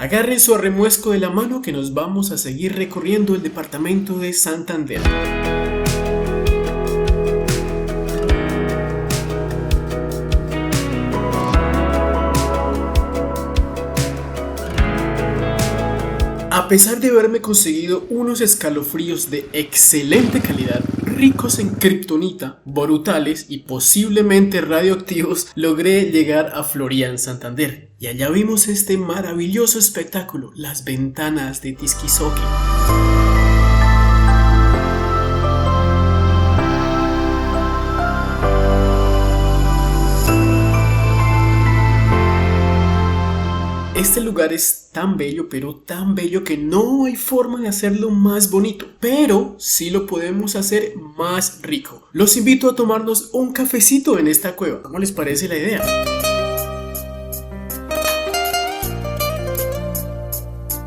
Agarren su arremuesco de la mano que nos vamos a seguir recorriendo el departamento de Santander. A pesar de haberme conseguido unos escalofríos de excelente calidad, ricos en kriptonita, brutales y posiblemente radioactivos, logré llegar a Florian, Santander. Y allá vimos este maravilloso espectáculo, las ventanas de Tisquizoque. Este lugar es tan bello, pero tan bello que no hay forma de hacerlo más bonito, pero sí lo podemos hacer más rico. Los invito a tomarnos un cafecito en esta cueva. ¿Cómo les parece la idea?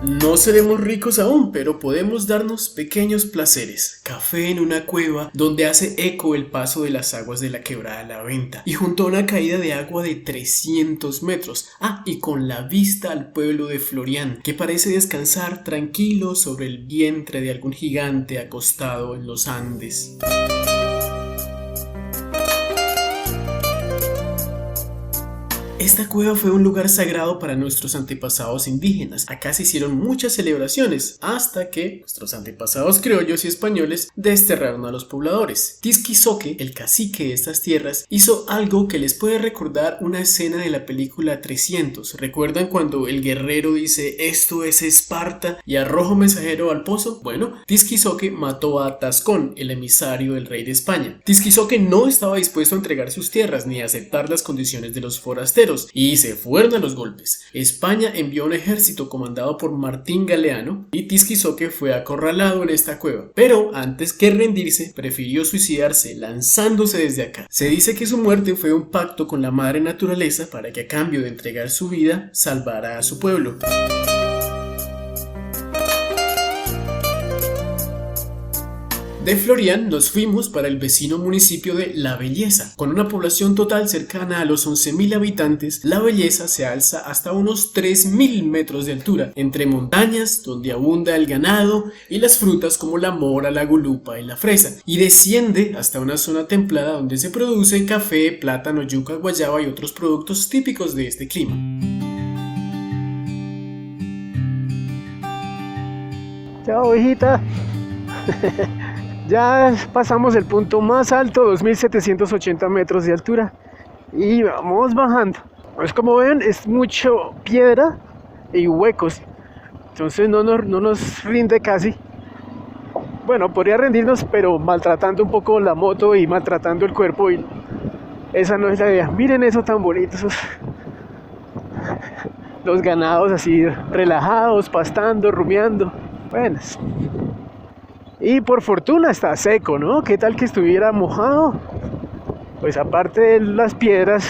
No seremos ricos aún, pero podemos darnos pequeños placeres. Café en una cueva donde hace eco el paso de las aguas de la quebrada La Venta y junto a una caída de agua de 300 metros. Y con la vista al pueblo de Florian, que parece descansar tranquilo sobre el vientre de algún gigante acostado en los Andes. Esta cueva fue un lugar sagrado para nuestros antepasados indígenas. Acá se hicieron muchas celebraciones hasta que nuestros antepasados criollos y españoles desterraron a los pobladores. Tisquizoque, el cacique de estas tierras, hizo algo que les puede recordar una escena de la película 300. ¿Recuerdan cuando el guerrero dice "esto es Esparta" y arroja un mensajero al pozo? Bueno, Tisquizoque mató a Tascón, el emisario del rey de España. Tisquizoque no estaba dispuesto a entregar sus tierras ni a aceptar las condiciones de los forasteros y se fueron a los golpes. España envió un ejército comandado por Martín Galeano y Tisquizoque fue acorralado en esta cueva, pero antes que rendirse prefirió suicidarse lanzándose desde acá. Se dice que su muerte fue un pacto con la madre naturaleza para que a cambio de entregar su vida salvara a su pueblo. De Florian nos fuimos para el vecino municipio de La Belleza. Con una población total cercana a los 11.000 habitantes, La Belleza se alza hasta unos 3.000 metros de altura, entre montañas donde abunda el ganado y las frutas como la mora, la gulupa y la fresa, y desciende hasta una zona templada donde se produce café, plátano, yuca, guayaba y otros productos típicos de este clima. Chao, hijita. Ya pasamos el punto más alto, 2.780 metros de altura, y vamos bajando. Pues como ven, es mucho piedra y huecos, entonces no nos rinde casi. Bueno, podría rendirnos, pero maltratando un poco la moto y maltratando el cuerpo, y esa no es la idea. Miren eso tan bonito, los ganados así relajados, pastando, rumiando. Buenas. Y por fortuna está seco, ¿no? ¿Qué tal que estuviera mojado? Pues aparte de las piedras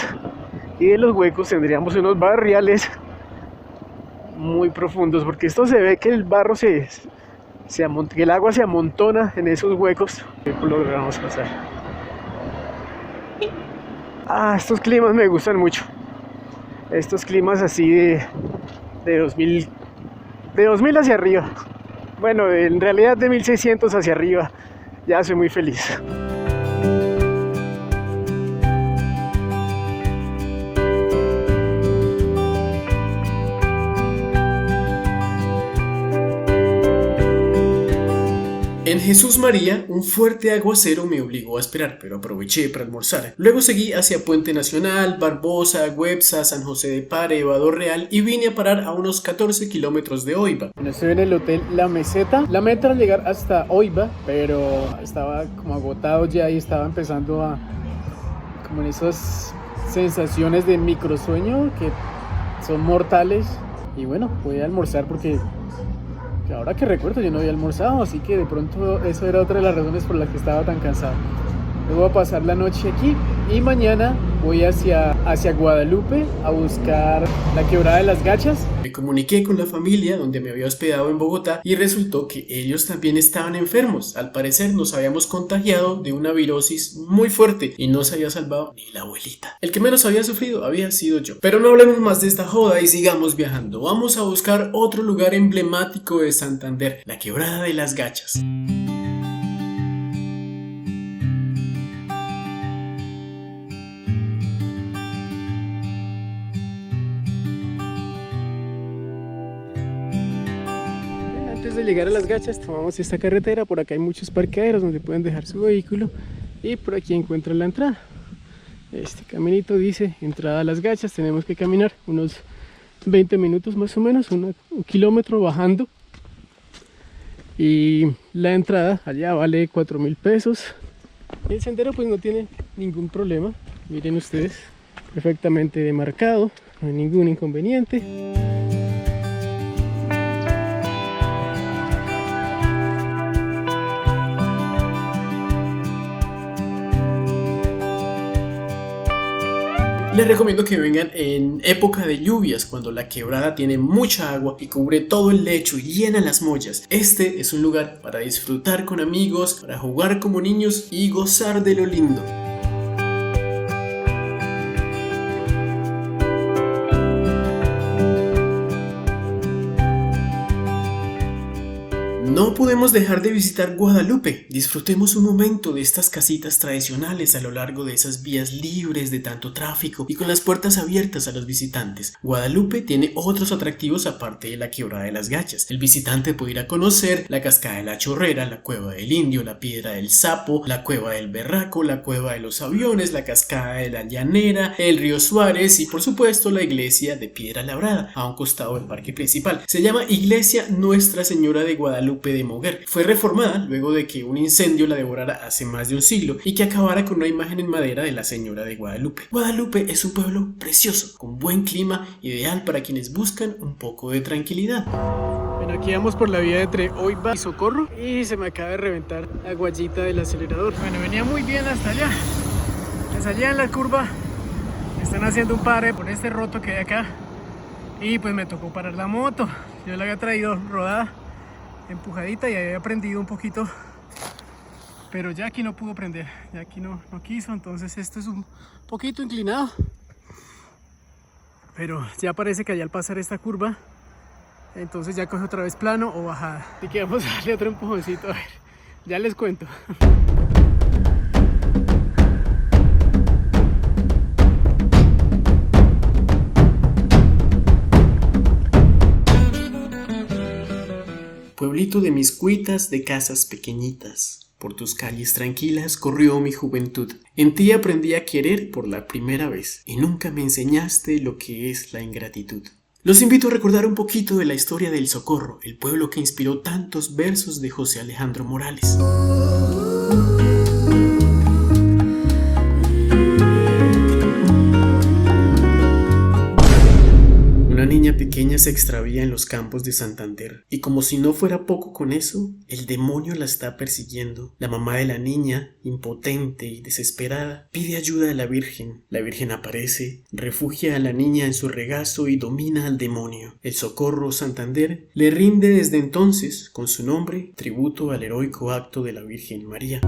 y de los huecos tendríamos unos barriales muy profundos, porque esto se ve que el barro que el agua se amontona en esos huecos. Logramos pasar. Estos climas me gustan mucho. Estos climas así de 2000 hacia arriba. Bueno, en realidad de 1600 hacia arriba ya soy muy feliz. En Jesús María, un fuerte aguacero me obligó a esperar, pero aproveché para almorzar. Luego seguí hacia Puente Nacional, Barbosa, Güepsa, San José de Pare, Evador Real y vine a parar a unos 14 kilómetros de Oiba. Estoy en el hotel La Meseta. La meta era llegar hasta Oiba, pero estaba como agotado ya y estaba empezando como en esas sensaciones de microsueño que son mortales. Y bueno, voy a almorzar porque ahora que recuerdo yo no había almorzado, así que de pronto eso era otra de las razones por las que estaba tan cansado. Voy a pasar la noche aquí y mañana voy hacia Guadalupe a buscar la quebrada de las Gachas. Me comuniqué con la familia donde me había hospedado en Bogotá y resultó que ellos también estaban enfermos. Al parecer nos habíamos contagiado de una virosis muy fuerte y no se había salvado ni la abuelita. El que menos había sufrido había sido yo. Pero no hablemos más de esta joda y sigamos viajando. Vamos a buscar otro lugar emblemático de Santander, la quebrada de las Gachas. Antes de llegar a las Gachas tomamos esta carretera. Por acá hay muchos parqueaderos donde pueden dejar su vehículo y por aquí encuentran la entrada. Este caminito dice entrada a las Gachas. Tenemos que caminar unos 20 minutos más o menos, un kilómetro bajando, y la entrada allá vale 4.000 pesos. El sendero pues no tiene ningún problema, miren ustedes, perfectamente demarcado, no hay ningún inconveniente. Les recomiendo que vengan en época de lluvias, cuando la quebrada tiene mucha agua y cubre todo el lecho y llena las mollas. Este es un lugar para disfrutar con amigos, para jugar como niños y gozar de lo lindo. No podemos dejar de visitar Guadalupe. Disfrutemos un momento de estas casitas tradicionales a lo largo de esas vías libres de tanto tráfico y con las puertas abiertas a los visitantes. Guadalupe tiene otros atractivos aparte de la quebrada de las Gachas. El visitante puede ir a conocer la cascada de la Chorrera, la cueva del Indio, la piedra del Sapo, la cueva del Berraco, la cueva de los Aviones, la cascada de la Llanera, el río Suárez y por supuesto la iglesia de piedra labrada a un costado del parque principal. Se llama Iglesia Nuestra Señora de Guadalupe de Moguer. Fue reformada luego de que un incendio la devorara hace más de un siglo y que acabara con una imagen en madera de la Señora de Guadalupe. Guadalupe es un pueblo precioso, con buen clima, ideal para quienes buscan un poco de tranquilidad. Bueno, aquí vamos por la vía entre Oiva y Socorro y se me acaba de reventar la guayita del acelerador. Bueno, venía muy bien hasta allá. Pues allá en la curva están haciendo un pare por este roto que hay acá y pues me tocó parar la moto. Yo la había traído rodada, empujadita, y había prendido un poquito, pero ya aquí no pudo prender, ya aquí no quiso. Entonces esto es un poquito inclinado, pero ya parece que allá al pasar esta curva entonces ya coge otra vez plano o bajada, así que vamos a darle otro empujoncito, a ver, ya les cuento. Pueblito de mis cuitas de casas pequeñitas, por tus calles tranquilas corrió mi juventud. En ti aprendí a querer por la primera vez y nunca me enseñaste lo que es la ingratitud. Los invito a recordar un poquito de la historia del Socorro, el pueblo que inspiró tantos versos de José Alejandro Morales. Una niña pequeña se extravía en los campos de Santander y como si no fuera poco con eso, el demonio la está persiguiendo. La mamá de la niña, impotente y desesperada, pide ayuda a la Virgen. La Virgen aparece, refugia a la niña en su regazo y domina al demonio. El Socorro Santander le rinde desde entonces, con su nombre, tributo al heroico acto de la Virgen María.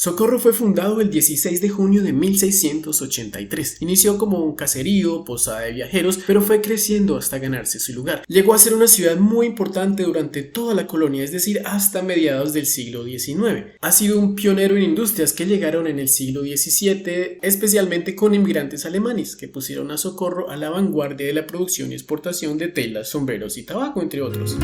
Socorro fue fundado el 16 de junio de 1683. Inició como un caserío, posada de viajeros, pero fue creciendo hasta ganarse su lugar. Llegó a ser una ciudad muy importante durante toda la colonia, es decir, hasta mediados del siglo XIX. Ha sido un pionero en industrias que llegaron en el siglo XVII, especialmente con inmigrantes alemanes, que pusieron a Socorro a la vanguardia de la producción y exportación de telas, sombreros y tabaco, entre otros.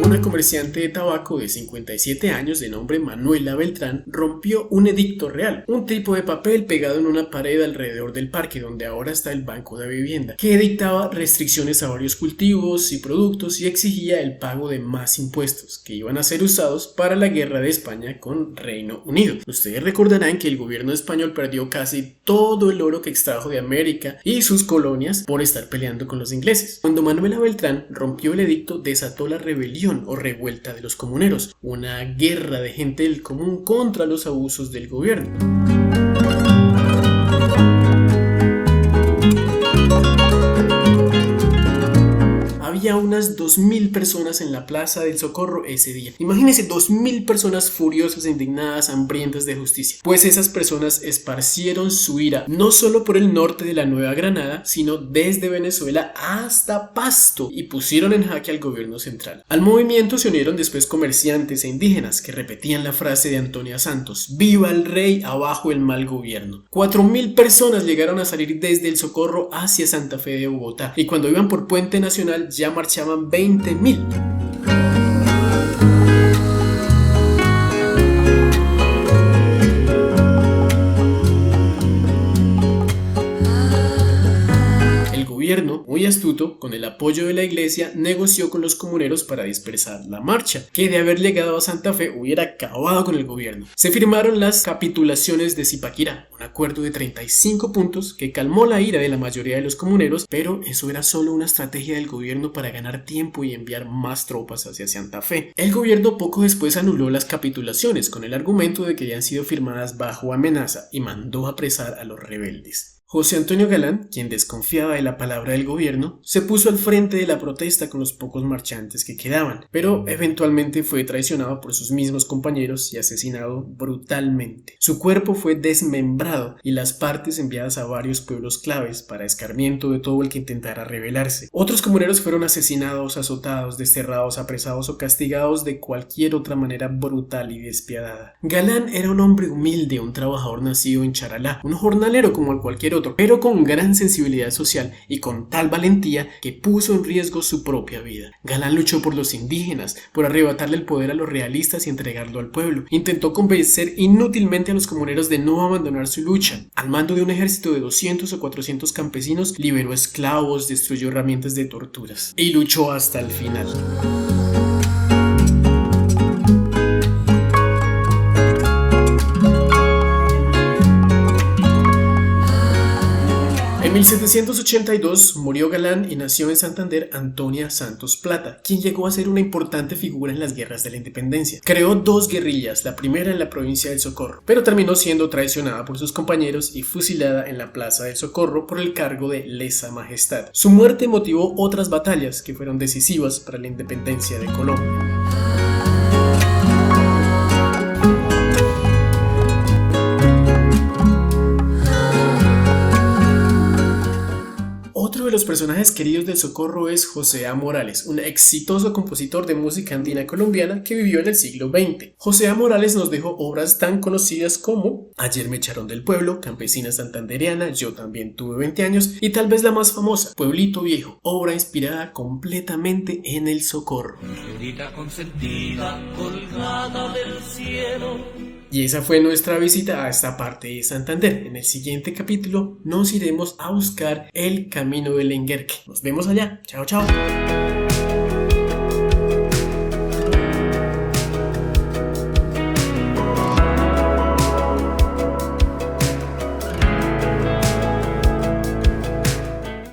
Una comerciante de tabaco de 57 años de nombre Manuela Beltrán rompió un edicto real, un tipo de papel pegado en una pared alrededor del parque donde ahora está el Banco de Vivienda, que dictaba restricciones a varios cultivos y productos y exigía el pago de más impuestos que iban a ser usados para la guerra de España con Reino Unido. Ustedes recordarán que el gobierno español perdió casi todo el oro que extrajo de América y sus colonias por estar peleando con los ingleses. Cuando Manuela Beltrán rompió el edicto, desató la rebelión o revuelta de los comuneros, una guerra de gente del común contra los abusos del gobierno. Había unas 2000 personas en la Plaza del Socorro ese día. Imagínense, 2000 personas furiosas, indignadas, hambrientas de justicia. Pues esas personas esparcieron su ira no solo por el norte de la Nueva Granada, sino desde Venezuela hasta Pasto y pusieron en jaque al gobierno central. Al movimiento se unieron después comerciantes e indígenas que repetían la frase de Antonia Santos: ¡Viva el rey, abajo el mal gobierno! 4000 personas llegaron a salir desde el Socorro hacia Santa Fe de Bogotá y cuando iban por Puente Nacional ya marchaban 20.000. Muy astuto, con el apoyo de la iglesia, negoció con los comuneros para dispersar la marcha, que de haber llegado a Santa Fe hubiera acabado con el gobierno. Se firmaron las capitulaciones de Zipaquirá, un acuerdo de 35 puntos que calmó la ira de la mayoría de los comuneros, pero eso era solo una estrategia del gobierno para ganar tiempo y enviar más tropas hacia Santa Fe. El gobierno poco después anuló las capitulaciones con el argumento de que habían sido firmadas bajo amenaza y mandó apresar a los rebeldes. José Antonio Galán, quien desconfiaba de la palabra del gobierno, se puso al frente de la protesta con los pocos marchantes que quedaban, pero eventualmente fue traicionado por sus mismos compañeros y asesinado brutalmente. Su cuerpo fue desmembrado y las partes enviadas a varios pueblos claves para escarmiento de todo el que intentara rebelarse. Otros comuneros fueron asesinados, azotados, desterrados, apresados o castigados de cualquier otra manera brutal y despiadada. Galán era un hombre humilde, un trabajador nacido en Charalá, un jornalero como cualquier otro, pero con gran sensibilidad social y con tal valentía que puso en riesgo su propia vida. Galán luchó por los indígenas, por arrebatarle el poder a los realistas y entregarlo al pueblo. Intentó convencer inútilmente a los comuneros de no abandonar su lucha. Al mando de un ejército de 200 o 400 campesinos, liberó esclavos, destruyó herramientas de torturas y luchó hasta el final. En 1782 murió Galán y nació en Santander Antonia Santos Plata, quien llegó a ser una importante figura en las guerras de la independencia. Creó 2 guerrillas, la primera en la provincia del Socorro, pero terminó siendo traicionada por sus compañeros y fusilada en la Plaza del Socorro por el cargo de lesa majestad. Su muerte motivó otras batallas que fueron decisivas para la independencia de Colombia. Otro de los personajes queridos del Socorro es José A. Morales, un exitoso compositor de música andina colombiana que vivió en el siglo XX. José A. Morales nos dejó obras tan conocidas como Ayer me echaron del pueblo, Campesina santandereana, Yo también tuve 20 años y tal vez la más famosa, Pueblito Viejo, obra inspirada completamente en el Socorro. Consentida, colgada del cielo. Y esa fue nuestra visita a esta parte de Santander. En el siguiente capítulo nos iremos a buscar el camino del Lenguerque. Nos vemos allá. Chao, chao.